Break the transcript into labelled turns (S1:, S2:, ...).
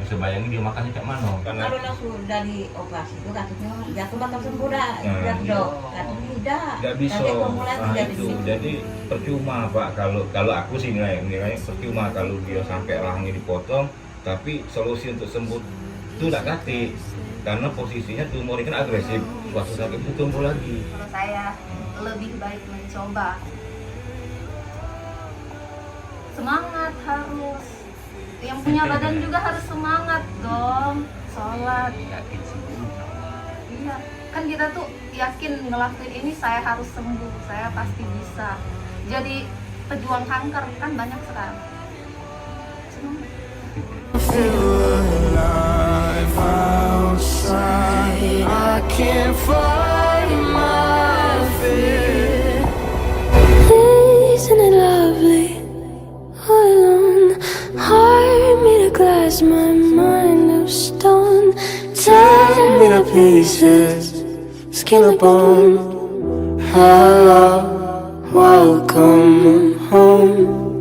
S1: bisa bayangin dia makannya kayak mana.
S2: Kalau langsung dari operasi itu katanya jatuh bakal sembuh dah, dok. Katanya tidak
S3: bisa.
S2: Nanti akumulasi
S3: Nah
S2: dari
S3: itu,
S2: situ.
S3: jadi percuma Pak, kalau aku sih nilainya percuma kalau dia sampai rahangnya dipotong, tapi solusi untuk sembuh itu tidak gratis, karena posisinya tumor ini kan agresif, suatu saat itu tumbuh lagi.
S4: Kalau saya lebih baik mencoba. Semangat harus. Yang punya badan juga harus semangat dong. Sholat.
S1: Yakin sembuh.
S4: Iya. Kan kita tuh yakin ngelakuin ini saya harus sembuh. Saya pasti bisa. Jadi pejuang kanker kan banyak sekarang. Semangat.
S5: Alive outside, I can't find my fear.
S6: Isn't it lovely? All alone, heart made of glass, my mind of stone. Tear me to pieces, skin and bone. Hello, welcome home.